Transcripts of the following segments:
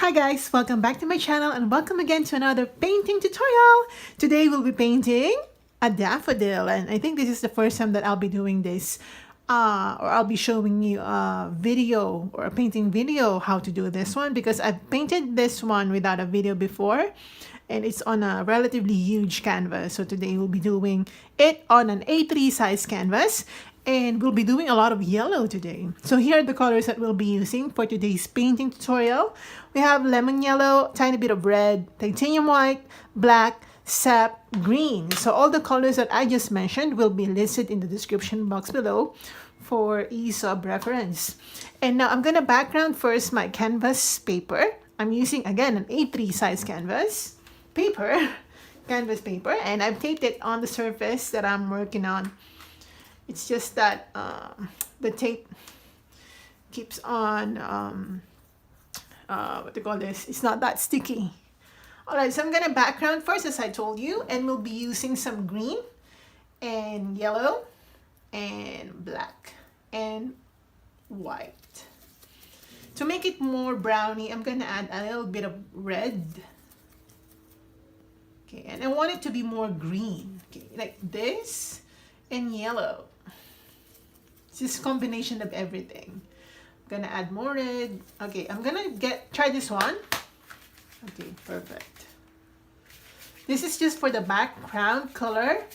Hi guys, welcome back to my channel and welcome again to another painting tutorial. Today we'll be painting a daffodil, and I think this is the first time that I'll be doing this or I'll be showing you a video or a painting video how to do this one, because I've painted this one without a video before and it's on a relatively huge canvas. So today we'll be doing it on an A3 size canvas. And we'll be doing a lot of yellow today. So here are the colors that we'll be using for today's painting tutorial. We have lemon yellow, tiny bit of red, titanium white, black, sap green. So all the colors that I just mentioned will be listed in the description box below for ease of reference. And now I'm gonna background first my canvas paper. I'm using again an A3 size canvas paper, and I've taped it on the surface that I'm working on. It's just that the tape keeps on, what do you call this? It's not that sticky. All right, so I'm gonna background first, as I told you, and we'll be using some green and yellow and black and white. To make it more browny, I'm gonna add a little bit of red. Okay, and I want it to be more green, okay, like this and yellow. It's just a combination of everything. I'm gonna add more red. Okay, I'm gonna try this one. Okay, perfect. This is just for the background color.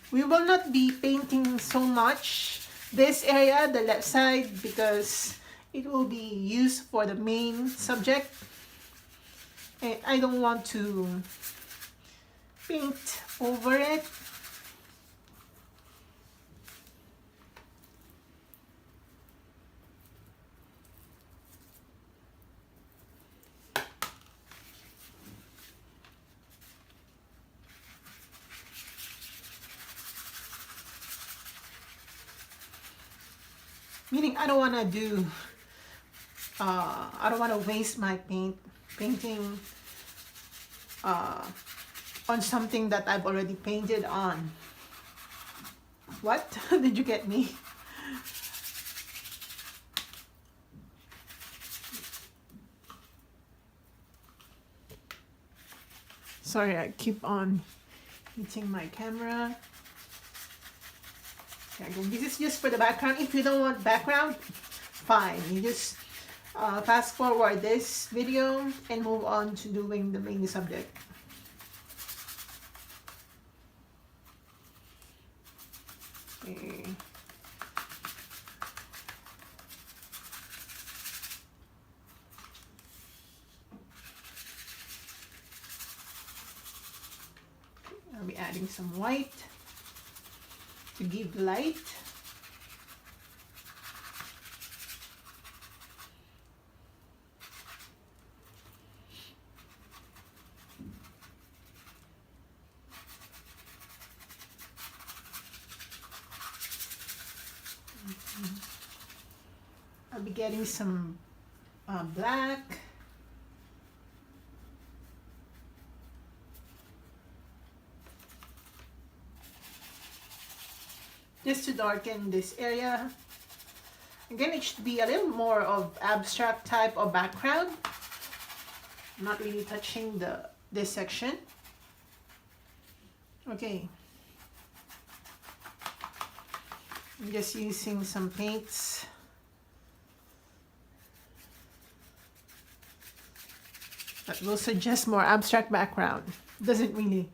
We will not be painting so much this area, the left side, because it will be used for the main subject. And I don't want to paint over it. Meaning I don't want to do, I don't want to waste my painting on something that I've already painted on. What? Did you get me? Sorry, I keep on hitting my camera. Okay, again, this is just for the background. If you don't want background, fine. You just fast forward this video and move on to doing the main subject. Okay. I'll be adding some white to give light. I'll be getting some black. Just to darken this area. Again, it should be a little more of abstract type of background. I'm not really touching this section. Okay. I'm just using some paints. That will suggest more abstract background. Doesn't really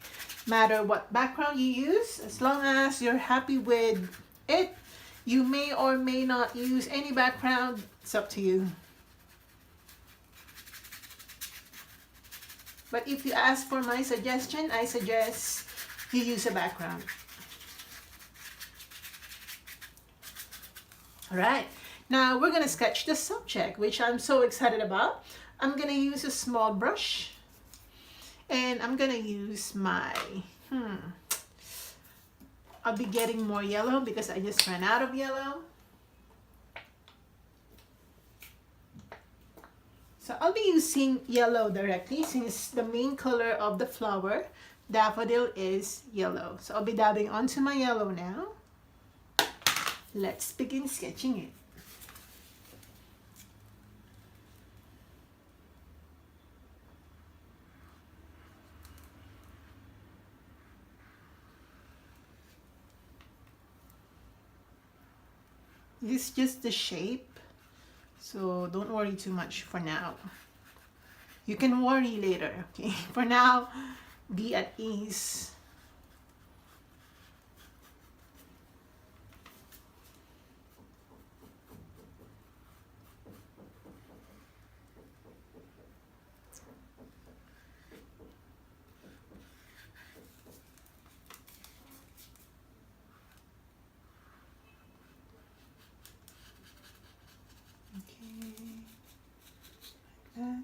matter what background you use, as long as you're happy with it. You may or may not use any background. It's up to you. But if you ask for my suggestion, I suggest you use a background. All right, now we're gonna sketch the subject, which I'm so excited about. I'm gonna use a small brush, and I'm gonna use my, I'll be getting more yellow because I just ran out of yellow. So I'll be using yellow directly, since the main color of the flower, daffodil, is yellow. So I'll be dabbing onto my yellow now. Let's begin sketching it. This is just the shape, so don't worry too much for now. You can worry later, okay? For now, be at ease. Okay, like that.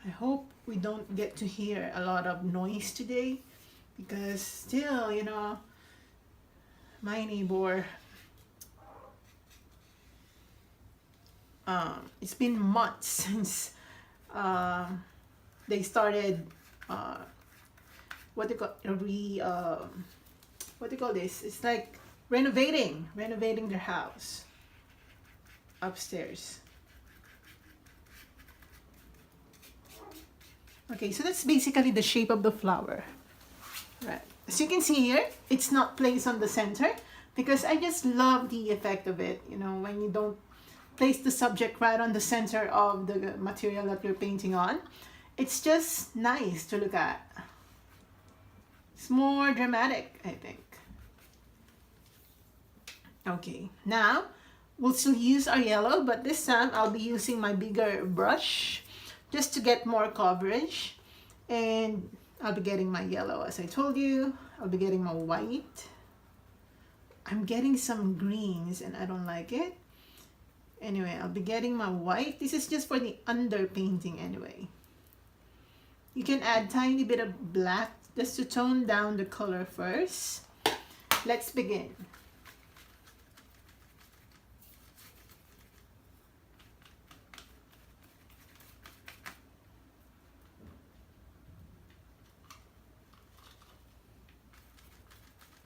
I hope we don't get to hear a lot of noise today, because still, you know, my neighbor, it's been months since they started what do you call what do you call this? It's like renovating their house upstairs. Okay, so that's basically the shape of the flower. Right. As you can see here, it's not placed on the center because I just love the effect of it. You know, when you don't place the subject right on the center of the material that you're painting on, it's just nice to look at. It's more dramatic, I think. Okay, now we'll still use our yellow, but this time I'll be using my bigger brush just to get more coverage. And I'll be getting my yellow, as I told you. I'll be getting my white. I'm getting some greens and I don't like it. Anyway, I'll be getting my white. This is just for the underpainting anyway. You can add tiny bit of black just to tone down the color first. Let's begin.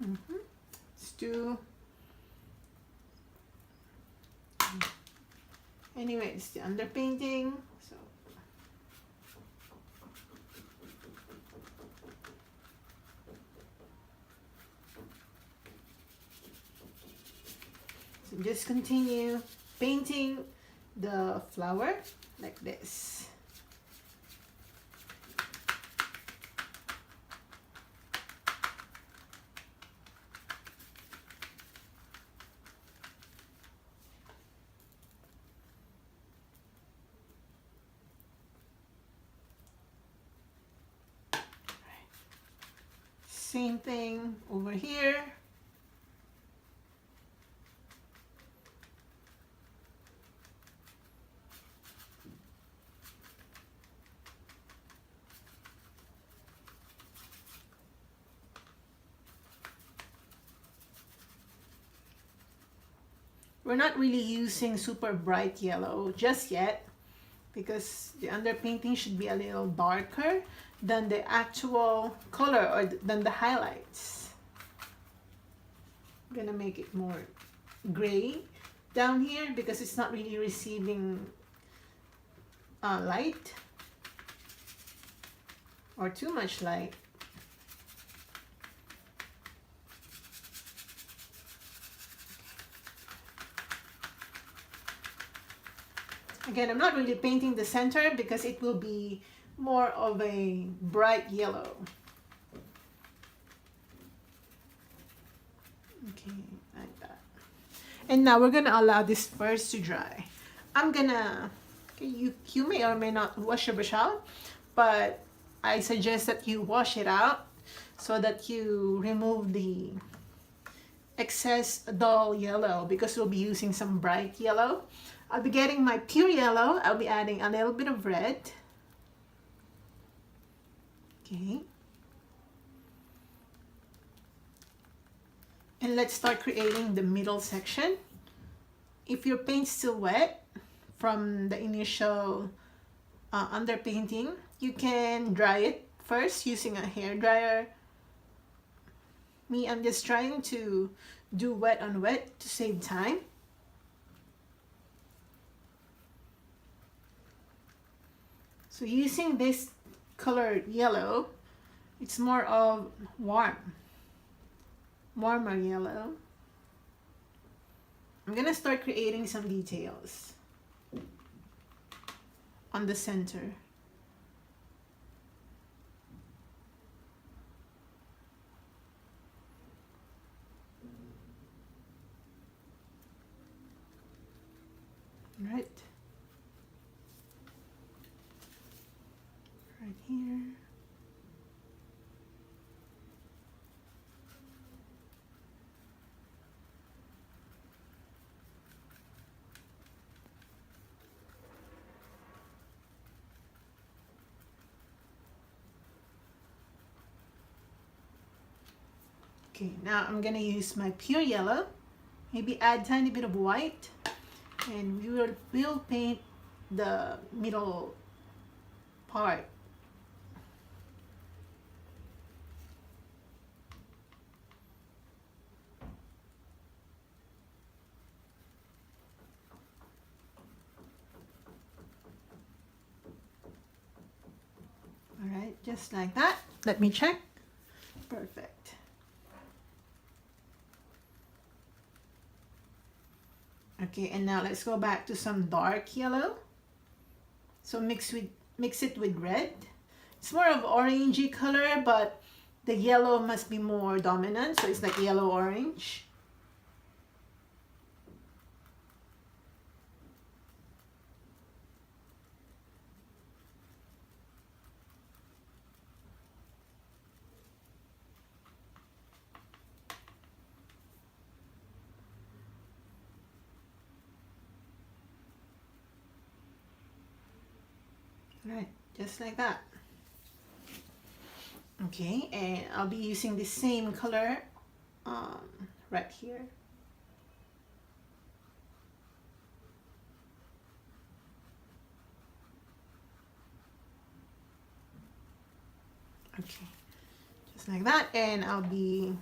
Let's do. Anyway, it's the underpainting. So just continue painting the flower like this. Same thing over here. We're not really using super bright yellow just yet because the underpainting should be a little darker than the actual color or than the highlights. I'm gonna make it more gray down here because it's not really receiving light or too much light. Again, I'm not really painting the center because it will be more of a bright yellow. Okay, like that. And now we're gonna allow this first to dry. I'm gonna, okay, you may or may not wash your brush out, but I suggest that you wash it out so that you remove the excess dull yellow because we'll be using some bright yellow. I'll be getting my pure yellow. I'll be adding a little bit of red. Okay. And let's start creating the middle section. If your paint's still wet from the initial underpainting, you can dry it first using a hair dryer. Me, I'm just trying to do wet on wet to save time. So using this colored yellow, it's more of warmer yellow. I'm gonna start creating some details on the center. Right here. Okay, now I'm gonna use my pure yellow, maybe add tiny bit of white, and we'll paint the middle part. All right, just like that. Let me check. Perfect. Okay, and now let's go back to some dark yellow. So mix it with red. It's more of orangey color, but the yellow must be more dominant, so it's like yellow orange. Right, just like that. Okay, and I'll be using the same color right here. Okay, just like that, and I'll be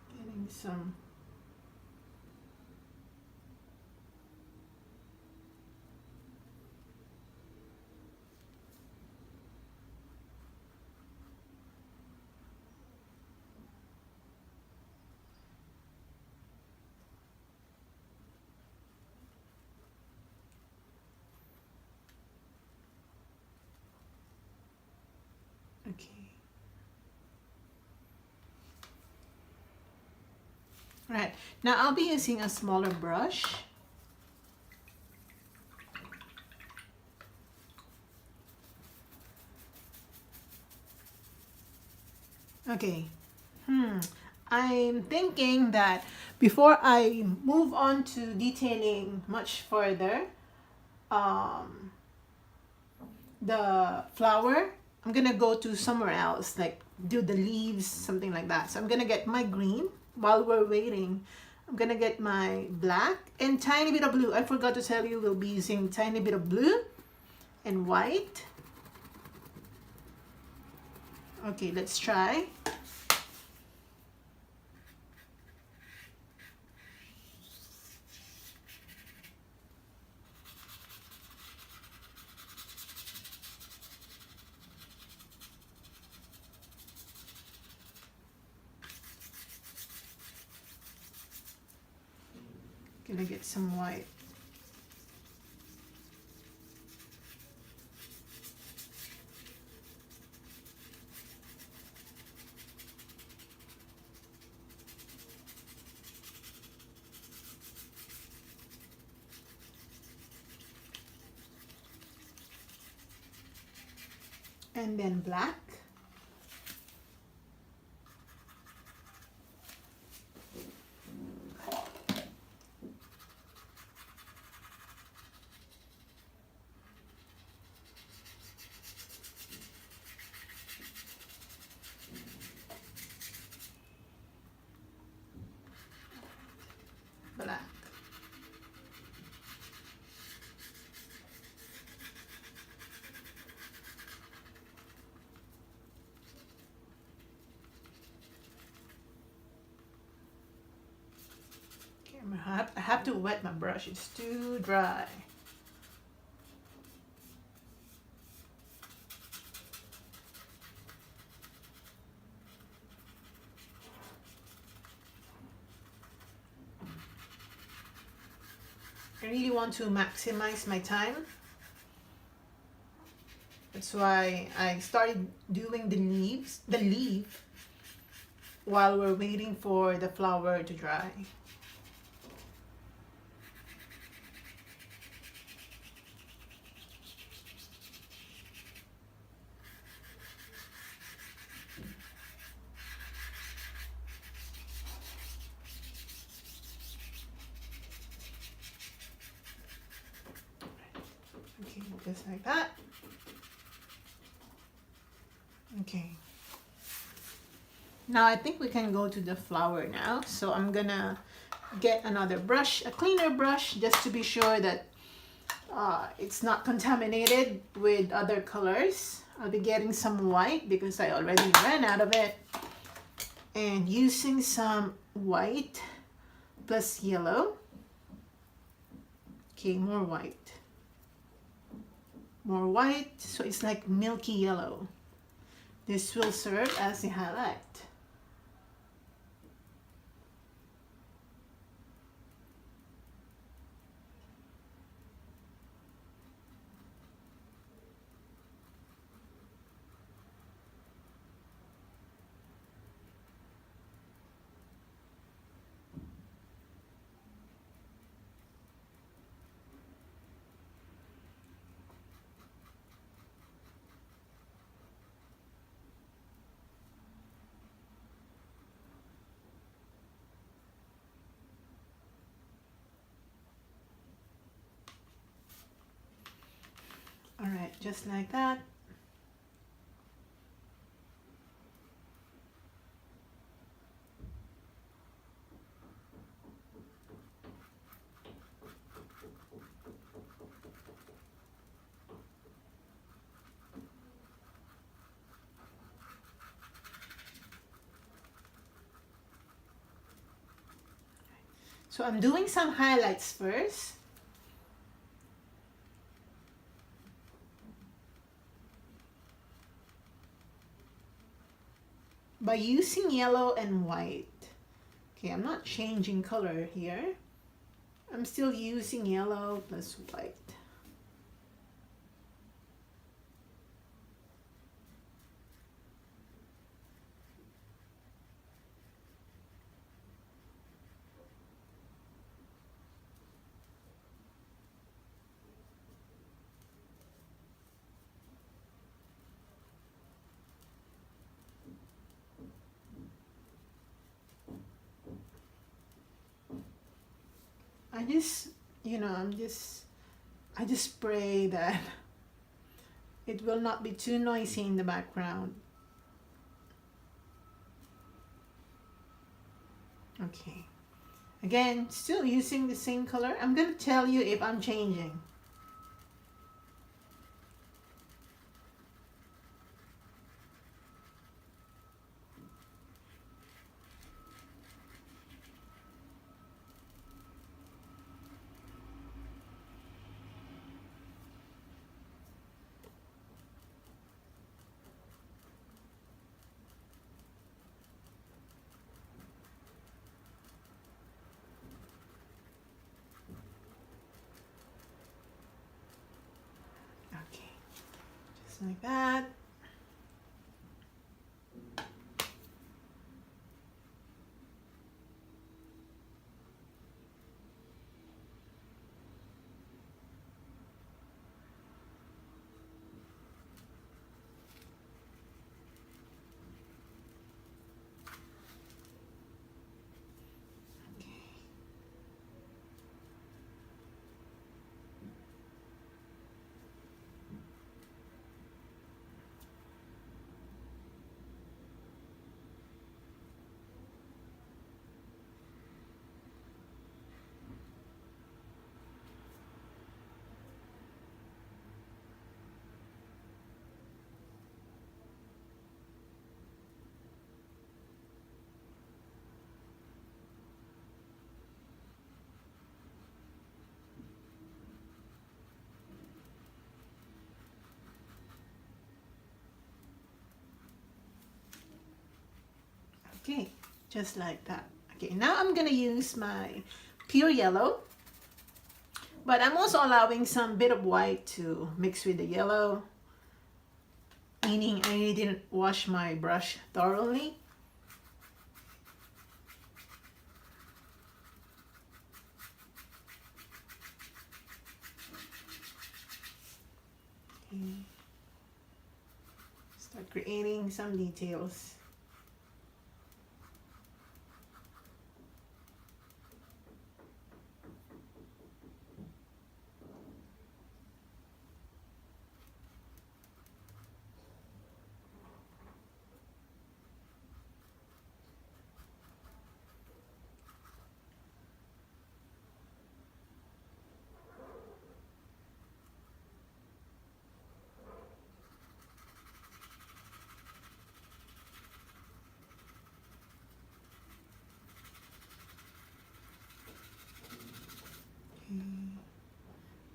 getting some okay. Right, now I'll be using a smaller brush. Okay, I'm thinking that before I move on to detailing much further, the flower, I'm gonna go to somewhere else, like do the leaves, something like that. So I'm gonna get my green while we're waiting. I'm gonna get my black and tiny bit of blue. I forgot to tell you, we'll be using tiny bit of blue and white. Okay, let's try. Gonna get some white. And then black. Black. Okay, I have to wet my brush. It's too dry. really want to maximize my time. That's why I started doing the leaf while we're waiting for the flower to dry. Okay, just like that. Okay. Now I think we can go to the flower now. So I'm gonna get another brush, a cleaner brush, just to be sure that it's not contaminated with other colors. I'll be getting some white because I already ran out of it. And using some white plus yellow. Okay, more white. More white, so it's like milky yellow. This will serve as a highlight. All right, just like that. So I'm doing some highlights first. By using yellow and white. Okay, I'm not changing color here. I'm still using yellow plus white. I just, I just pray that it will not be too noisy in the background. Okay. Again, still using the same color. I'm going to tell you if I'm changing. Okay. Just like that. Okay, just like that. Okay, now I'm gonna use my pure yellow. But I'm also allowing some bit of white to mix with the yellow, meaning I really didn't wash my brush thoroughly. Okay. Start creating some details.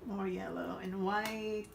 More yellow and white.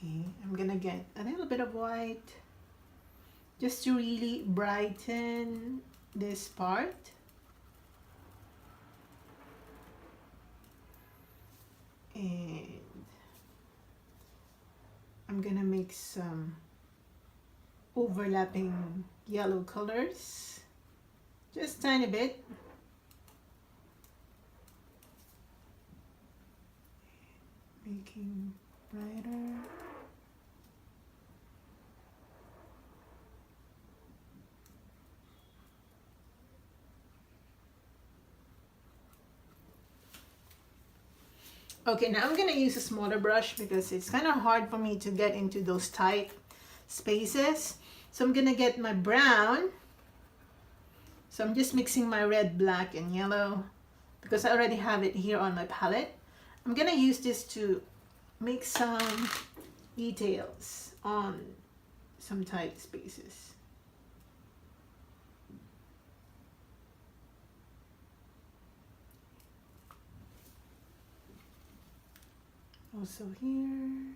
Okay, I'm gonna get a little bit of white just to really brighten this part. And I'm gonna mix some overlapping yellow colors, just tiny bit. Making brighter. Okay, now I'm gonna use a smaller brush because it's kind of hard for me to get into those tight spaces. So I'm gonna get my brown. So I'm just mixing my red, black, and yellow because I already have it here on my palette. I'm gonna use this to make some details on some tight spaces. Also here.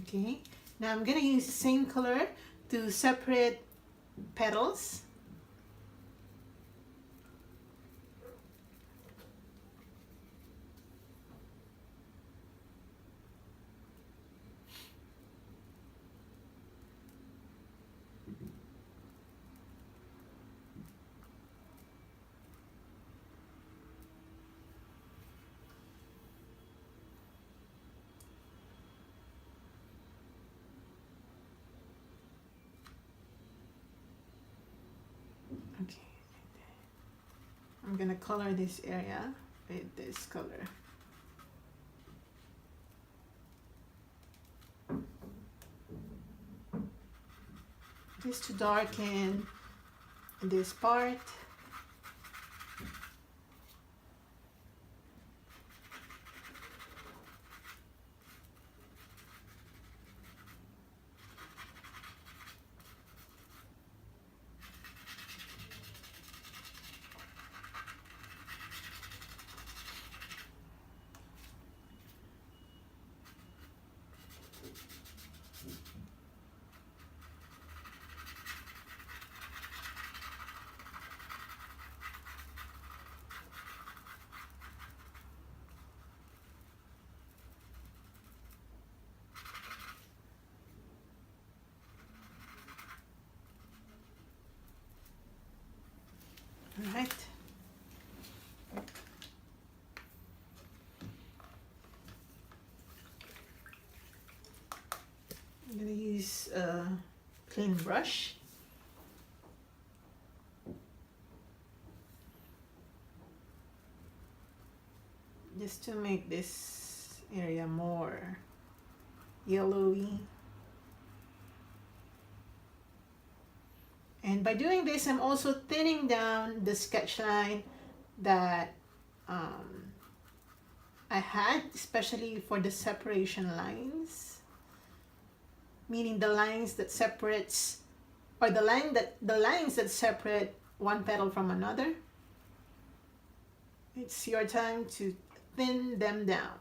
Okay, now I'm gonna use the same color to separate petals. Okay, I'm gonna color this area with this color. Just to darken this part. All right. I'm gonna use a clean brush. Just to make this area more yellowy. And by doing this, I'm also thinning down the sketch line that I had, especially for the separation lines, meaning the lines that separates, or the lines that separate one petal from another. It's your time to thin them down.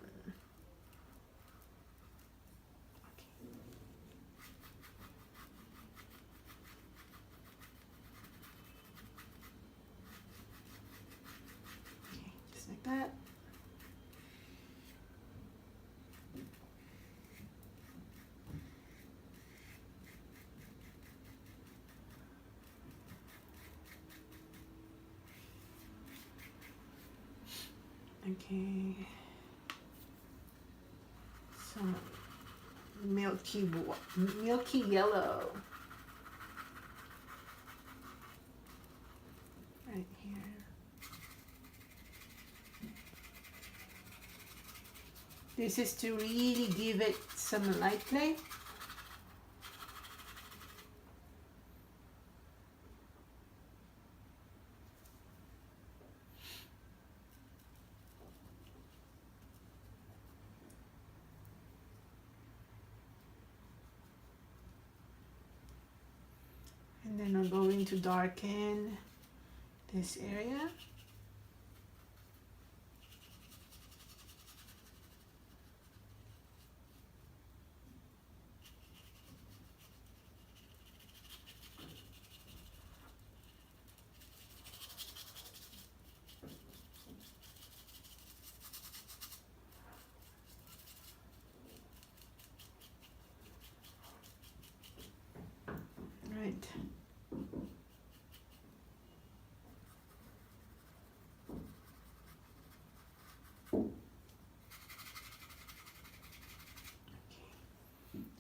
Okay, just like that. Okay, some milky yellow right here. This is to really give it some light play. And then we're going to darken this area. Right.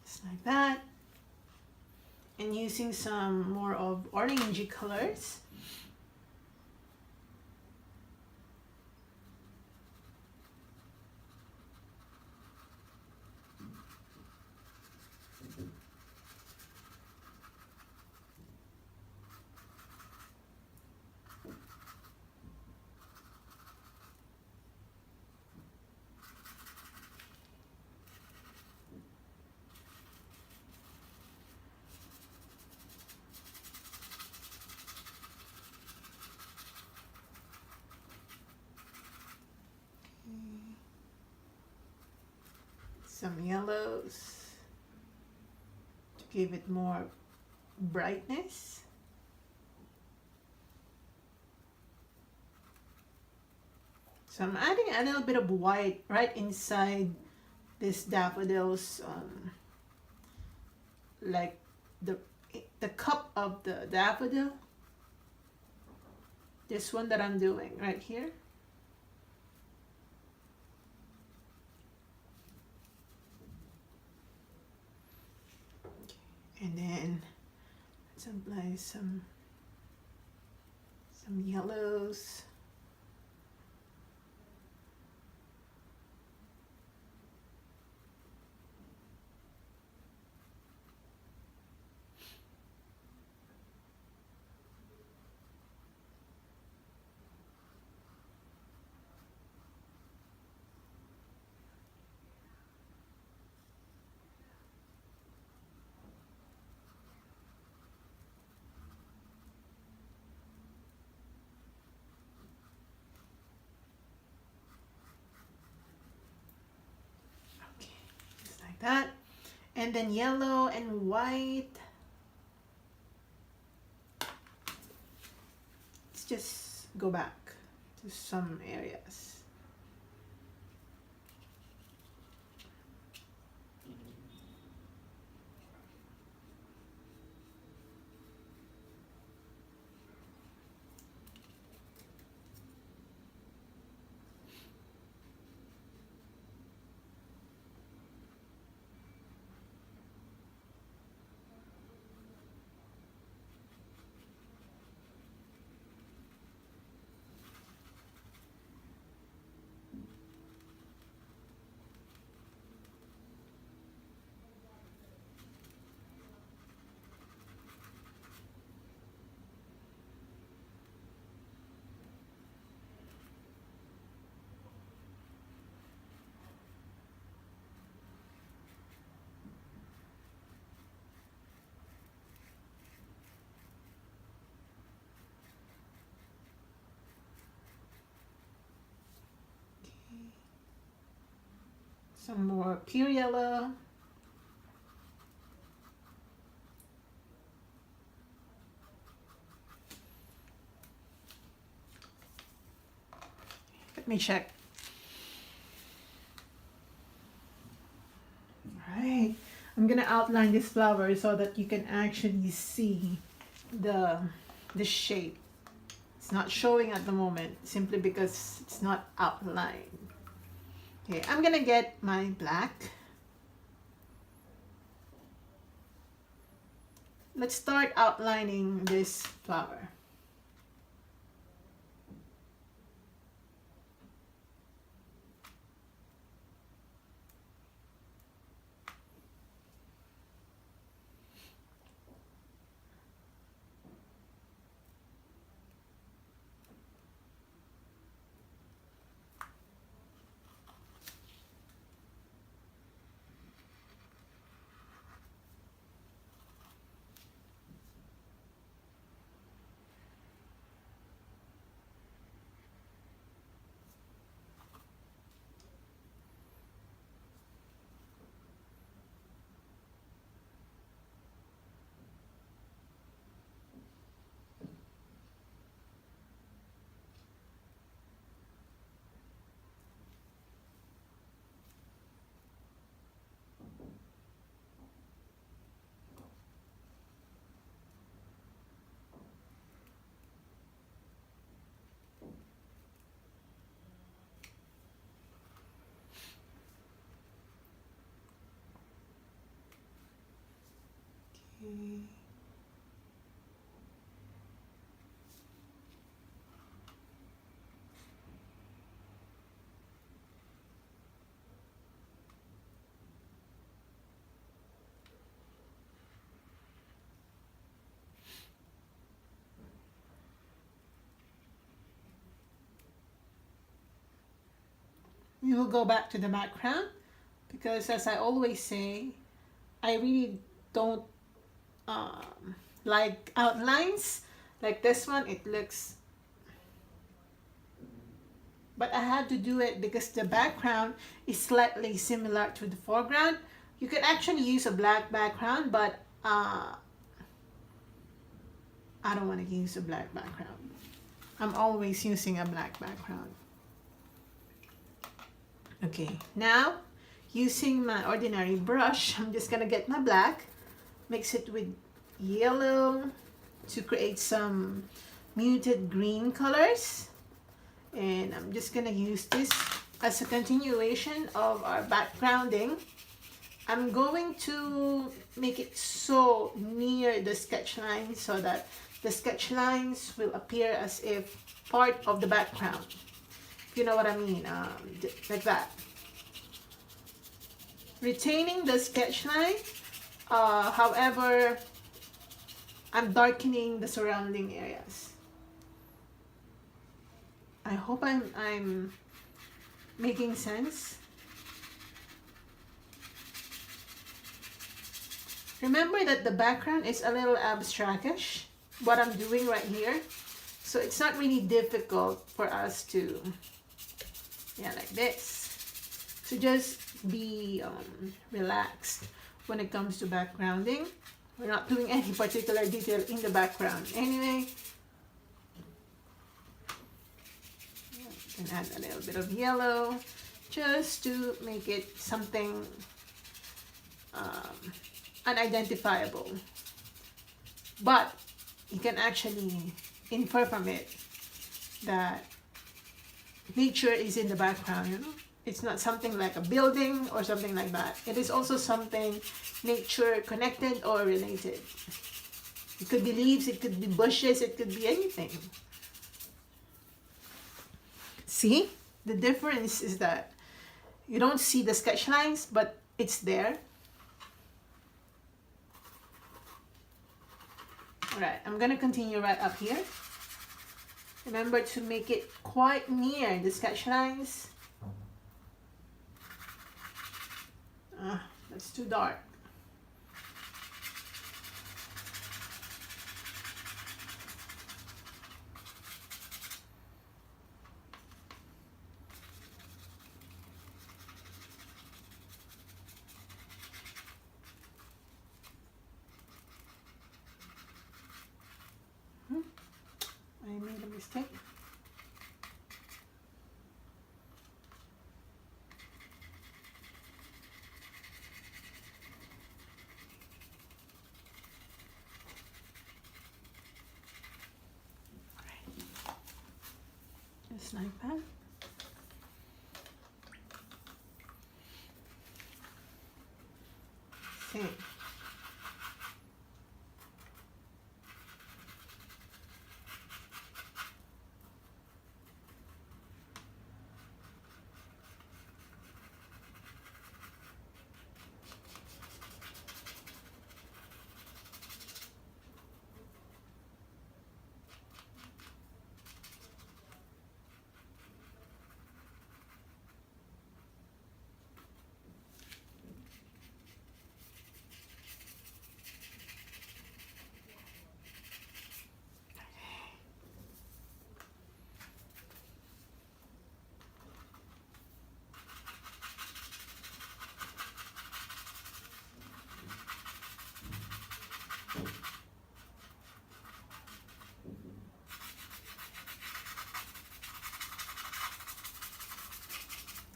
Just like that. And using some more of orangey colors. Some yellows. give it more brightness. So I'm adding a little bit of white right inside this daffodils, like the cup of the daffodil. This one that I'm doing right here. And then let's apply some yellows. Just like that. And then yellow and white. Let's just go back to some areas. Some more pure yellow. Let me check. All right, I'm gonna outline this flower so that you can actually see the shape. It's not showing at the moment simply because it's not outlined. Okay, I'm gonna get my black. Let's start outlining this flower. Okay. We will go back to the background because, as I always say, I really don't like outlines like this one. It looks, but I had to do it because the background is slightly similar to the foreground. You can actually use a black background, but uh, I don't want to use a black background. I'm always using a black background. Okay, now using my ordinary brush, I'm just gonna get my black, mix it with yellow to create some muted green colors, and I'm just gonna use this as a continuation of our backgrounding. I'm going to make it so near the sketch line so that the sketch lines will appear as if part of the background. If you know what I mean, like that. Retaining the sketch line, however, I'm darkening the surrounding areas. I hope I'm making sense. Remember that the background is a little abstractish, what I'm doing right here. So it's not really difficult for us to, yeah, like this. So just be relaxed when it comes to backgrounding. We're not doing any particular detail in the background anyway. You can add a little bit of yellow just to make it something unidentifiable. But you can actually infer from it that nature is in the background, you know? It's not something like a building or something like that. It is also something nature connected or related. It could be leaves, it could be bushes, it could be anything. See? The difference is that you don't see the sketch lines, but it's there. Alright, I'm gonna continue right up here. Remember to make it quite near the sketch lines. That's too dark. I made a mistake. Just like that. Same.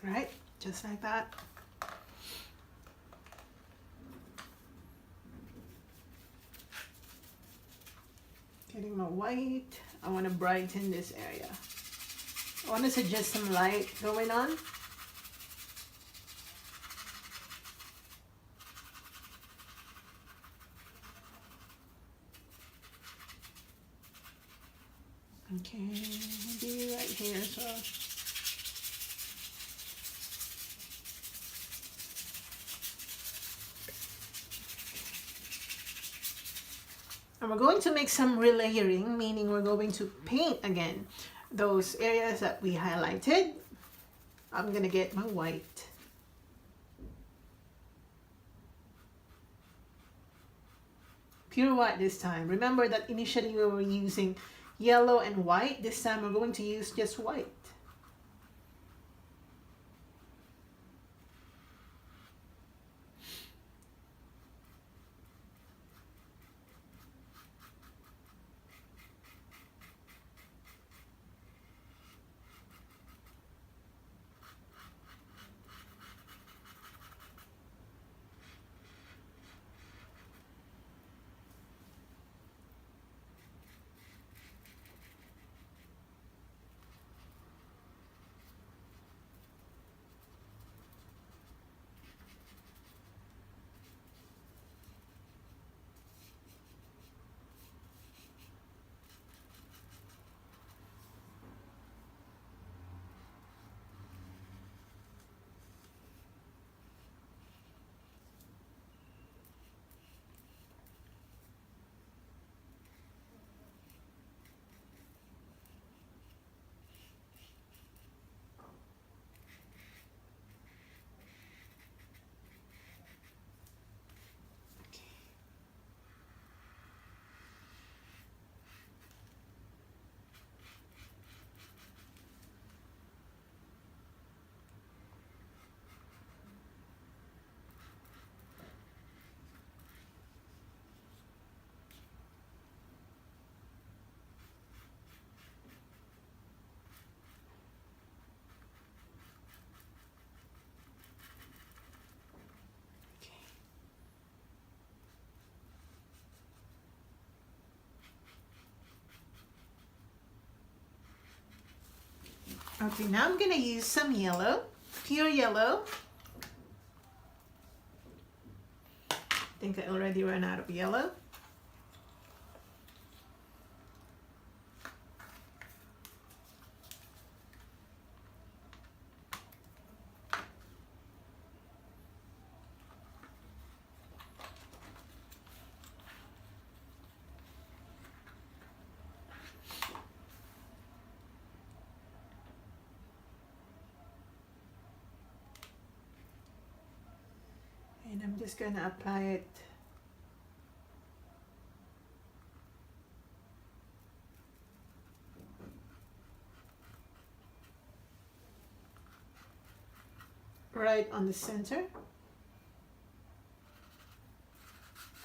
Right, just like that. Getting my white. I want to brighten this area. I want to suggest some light going on. Okay, maybe right here, so. And we're going to make some relayering, meaning we're going to paint again those areas that we highlighted. I'm gonna get my white. Pure white this time. Remember that initially we were using yellow and white. This time we're going to use just white. Okay, now I'm gonna use some yellow, pure yellow. I think I already ran out of yellow. And I'm just gonna apply it right on the center,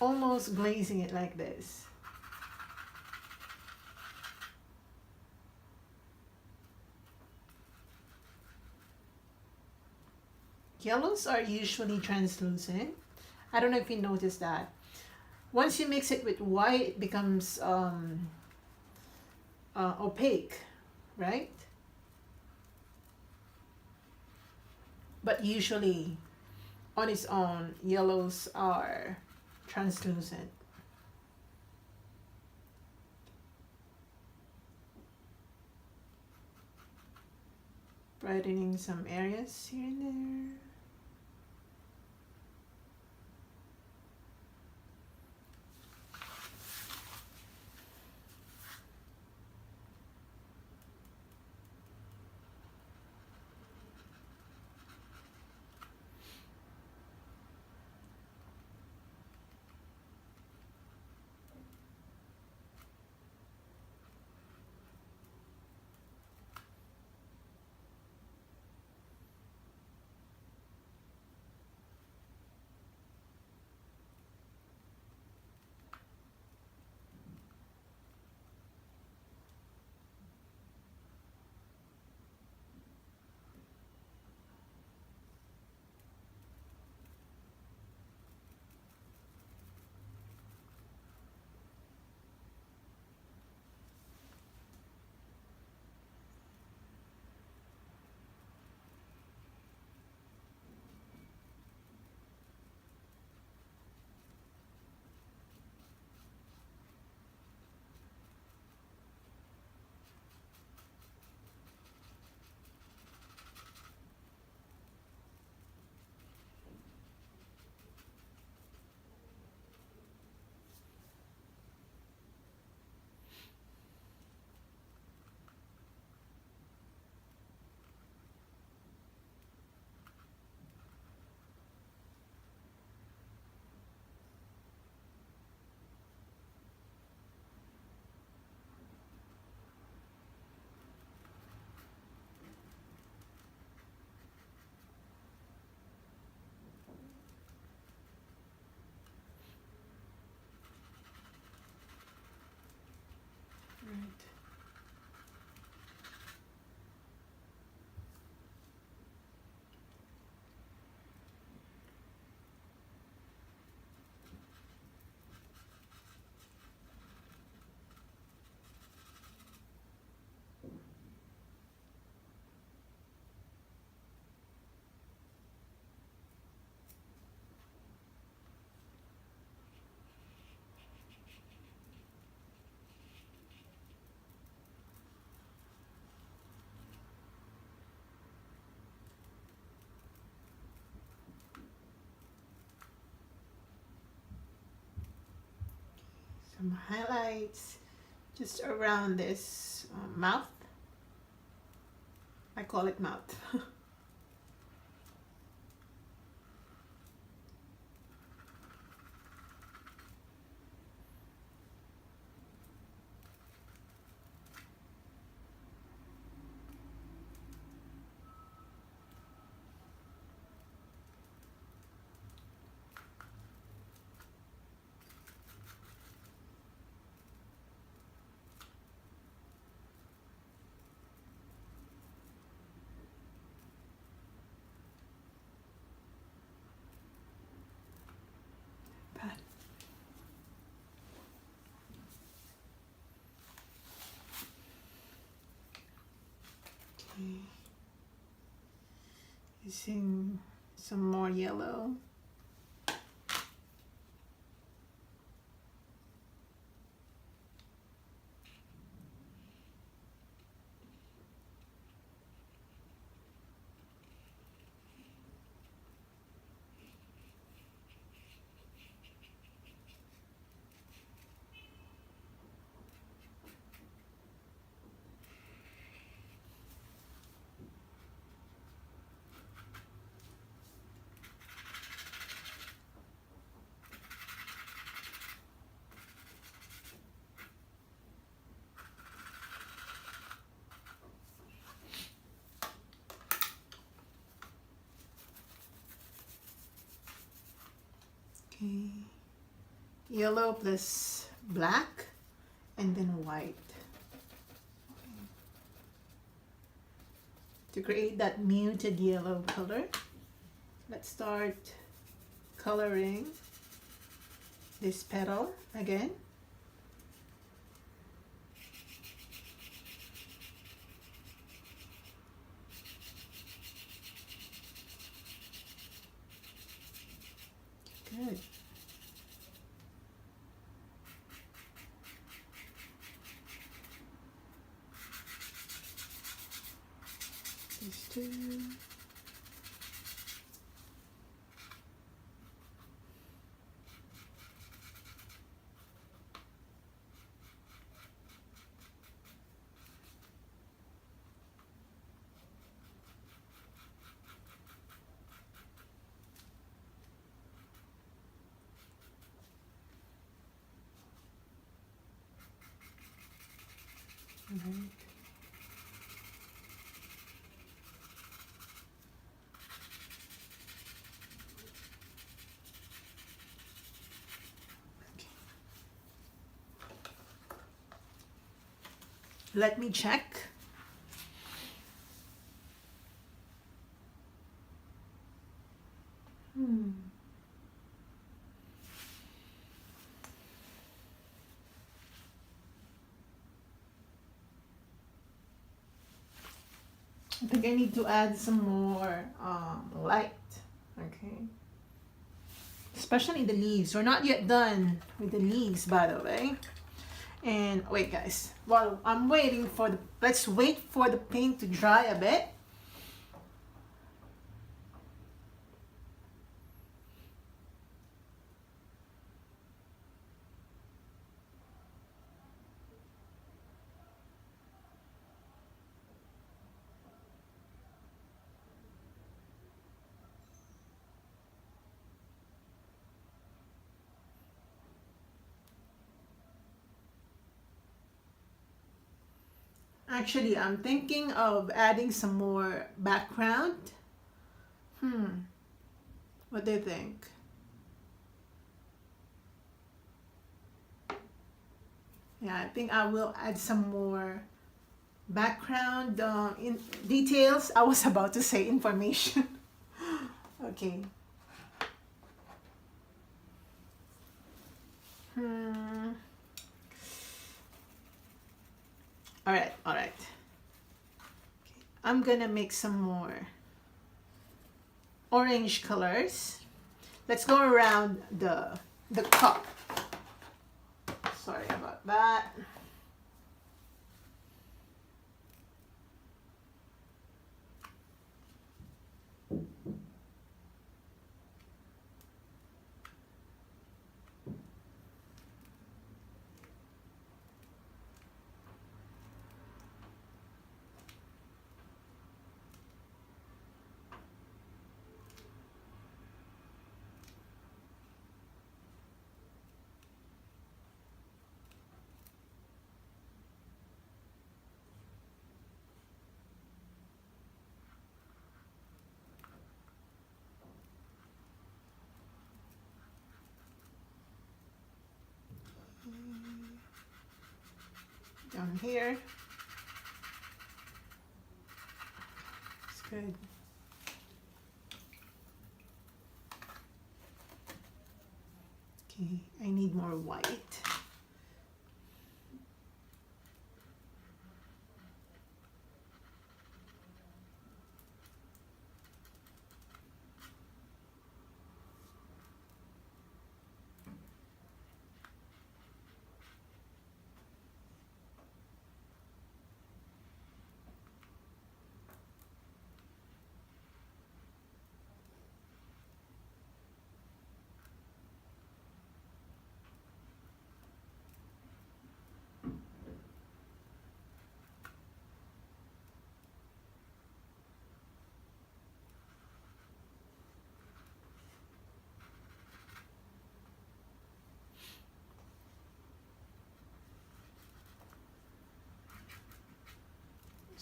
almost glazing it like this. Yellows are usually translucent. I don't know if you noticed that. Once you mix it with white, it becomes opaque, right? But usually, on its own, yellows are translucent. Brightening some areas here and there. Right. Some highlights just around this mouth. I call it mouth. Okay. Using some more yellow. Okay. Yellow plus black and then white. To create that muted yellow color, let's start coloring this petal again. Good. These two. Right. Okay. Let me check. I think I need to add some more light. Okay. Especially the leaves. We're not yet done with the leaves, by the way. And wait, guys. While I'm waiting for the, let's wait for the paint to dry a bit. Actually, I'm thinking of adding some more background. What do you think? Yeah, I think I will add some more background in details. I was about to say information. Okay. All right, all right. Okay. I'm gonna make some more orange colors. Let's go around the cup. Sorry about that. Down here. It's good. Okay, I need more white.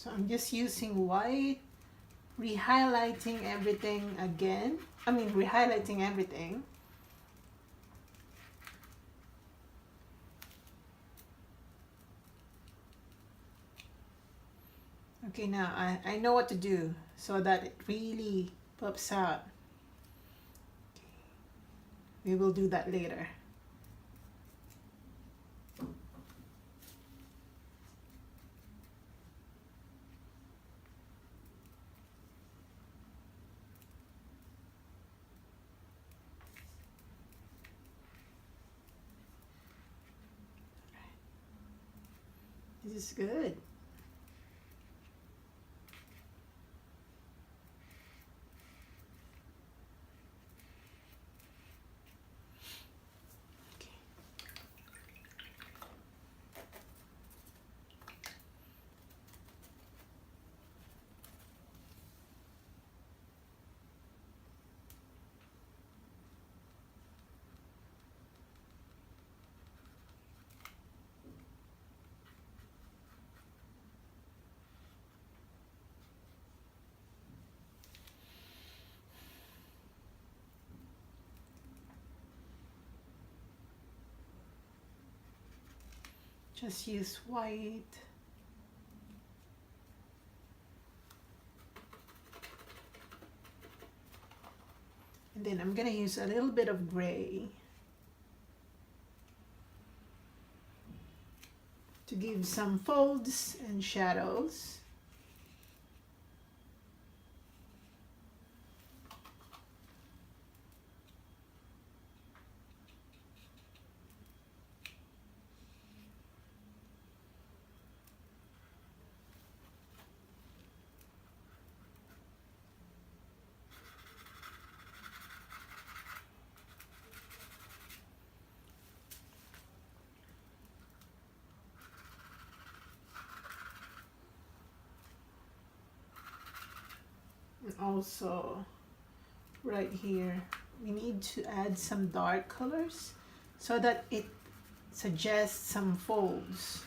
So I'm just using white, re-highlighting everything again. I mean, re-highlighting everything. Okay, now I know what to do so that it really pops out. We will do that later. This is good. Just use white. And then I'm gonna use a little bit of gray to give some folds and shadows. And also right here we need to add some dark colors so that it suggests some folds.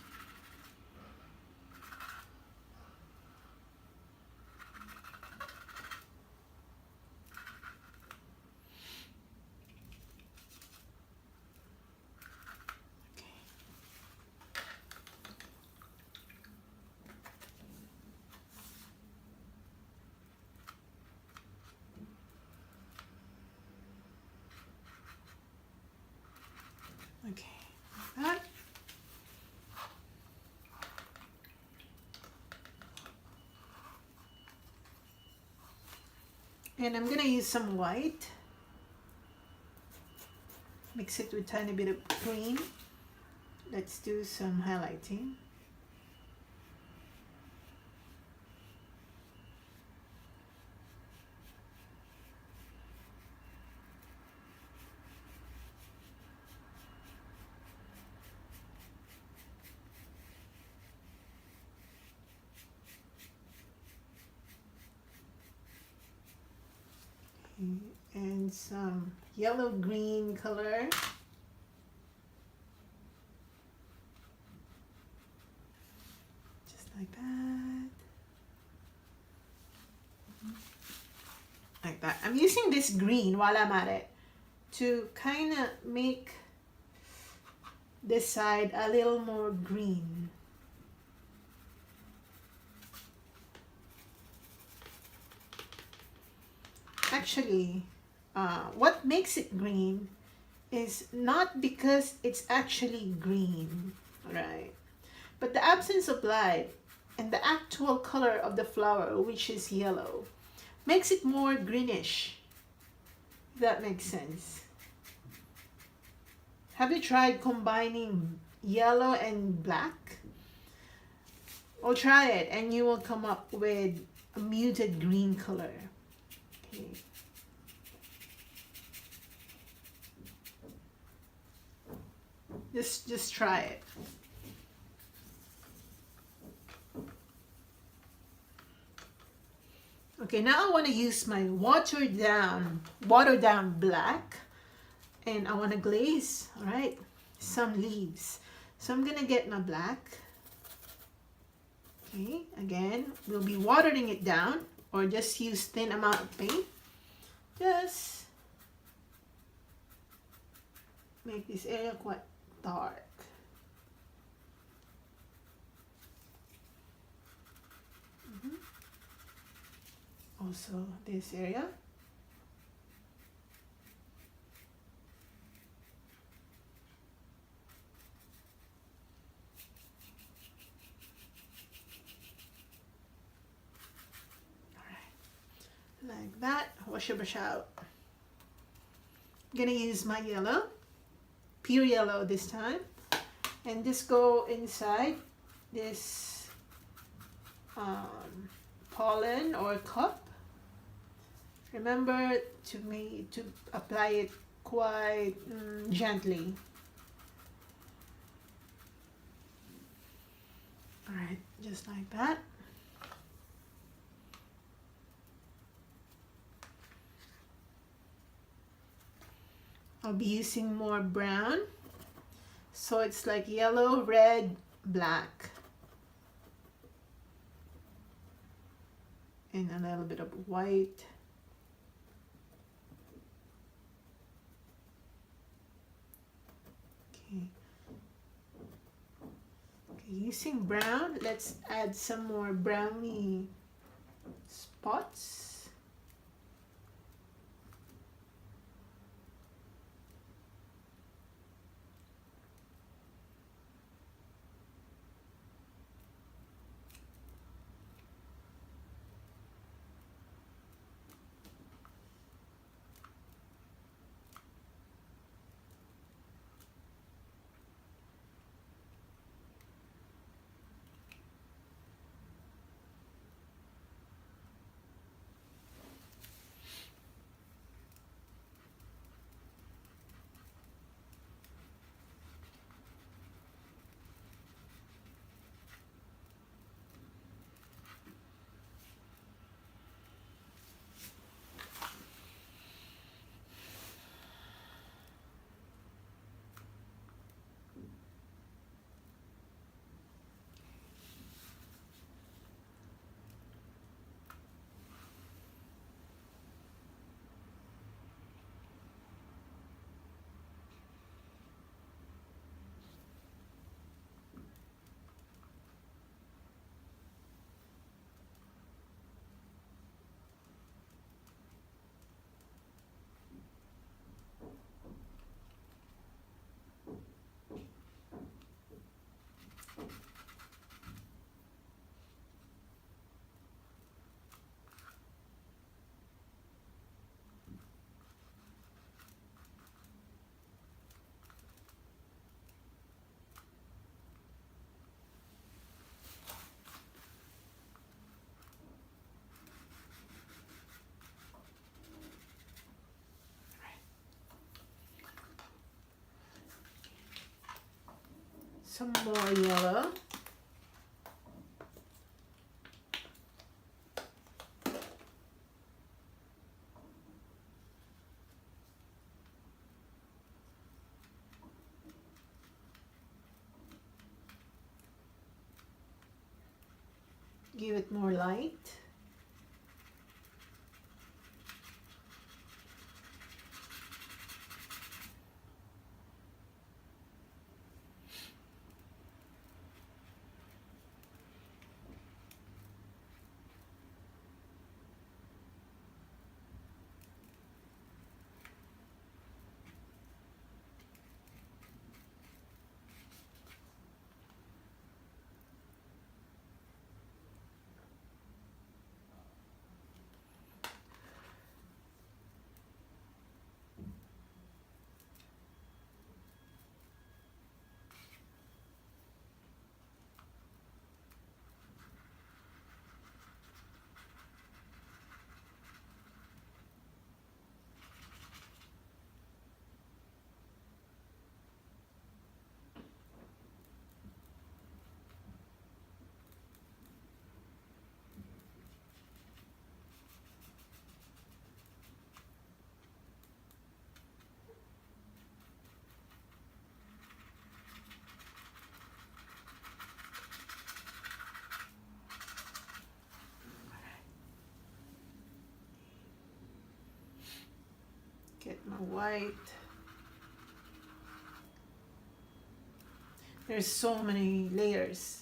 Okay, that. And I'm gonna use some white. Mix it with a tiny bit of green. Let's do some highlighting. And some yellow green color. Just like that. Like that. I'm using this green while I'm at it to kind of make this side a little more green. Actually, what makes it green is not because it's actually green, right? But the absence of light and the actual color of the flower, which is yellow, makes it more greenish. If that makes sense. Have you tried combining yellow and black? Well, try it and you will come up with a muted green color. Okay. Just try it. Okay, now I want to use my watered down black, and I want to glaze, all right, some leaves. So I'm gonna get my black. Okay, again, we'll be watering it down or just use thin amount of paint. Just make this area quite dark. Also this area. Like that. Wash your brush out. I'm gonna use my yellow, pure yellow this time, and just go inside this pollen or cup. Remember to apply it quite gently. All right, just like that. I'll be using more brown, so it's like yellow, red, black, and a little bit of white. Okay. Okay, using brown, let's add some more brownie spots. Some more yellow. Give it more light. my white. There's so many layers.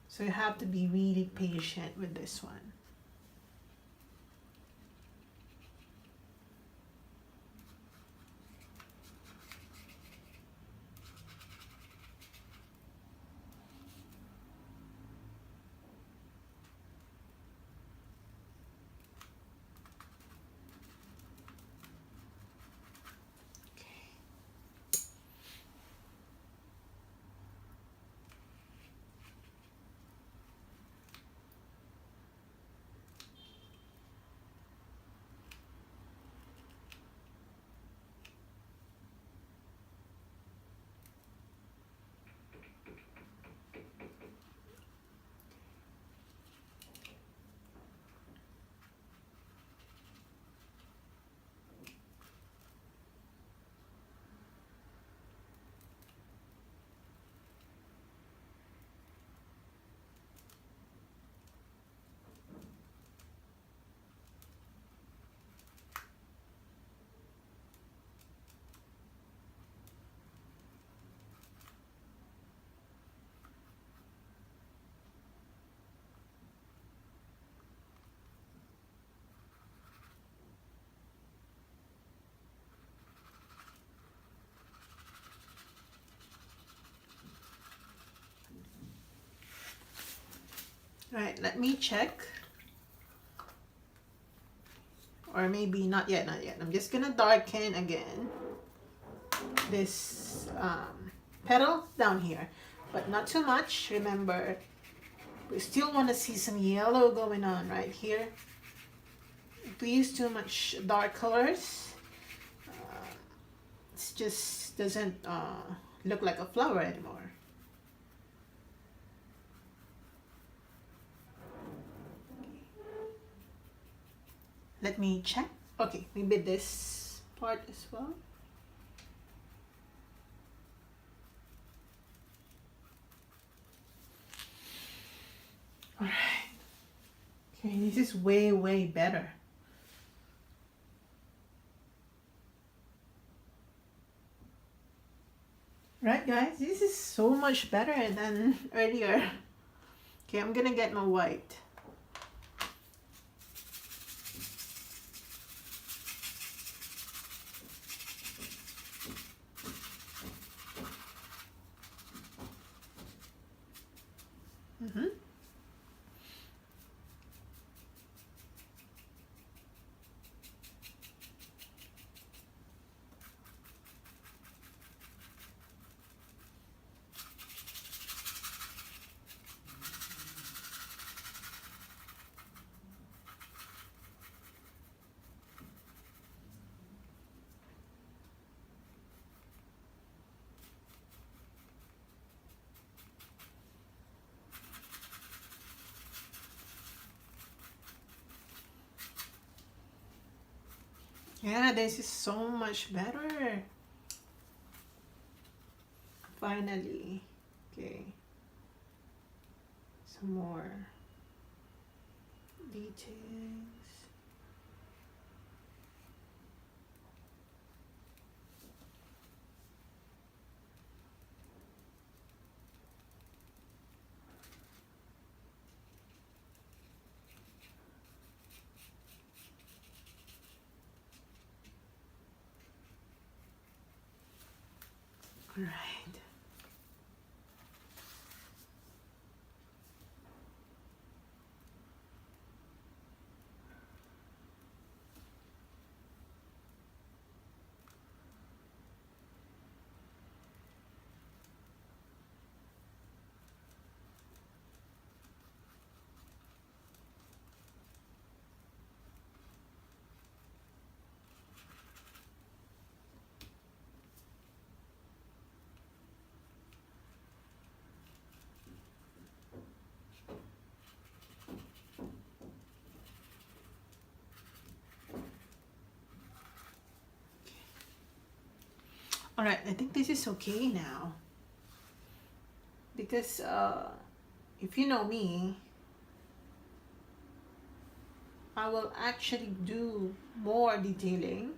So you have to be really patient with this one. Right, let me check. Or maybe not yet, not yet. I'm just gonna darken again this petal down here, but not too much. Remember, we still want to see some yellow going on right here. If we use too much dark colors, it just doesn't look like a flower anymore. Let me check. Okay, maybe this part as well. All right. Okay, this is way, way better. Right, guys, this is so much better than earlier. Okay, I'm gonna get my white. Yeah, this is so much better. Finally. Okay. Some more details. All right. All right, I think this is okay now. Because if you know me, I will actually do more detailing.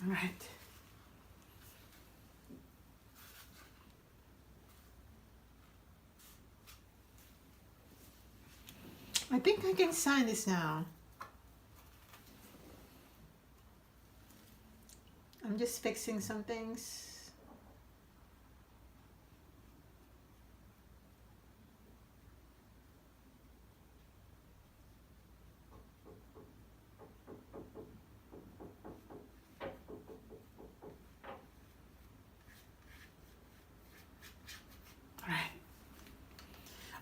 All right. I think I can sign this now. I'm just fixing some things.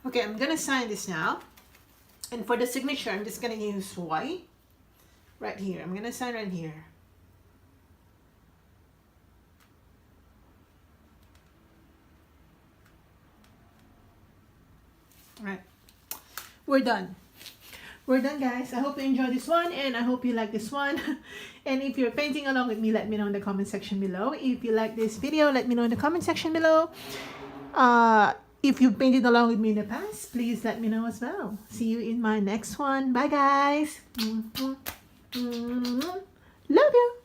Okay, I'm gonna sign this now. And for the signature, I'm just gonna use white right here. I'm gonna sign right here. All right, we're done. We're done, guys. I hope you enjoyed this one, and I hope you like this one. And if you're painting along with me, let me know in the comment section below. If you like this video, let me know in the comment section below. If you've painted along with me in the past, please let me know as well. See you in my next one. Bye, guys. Love you.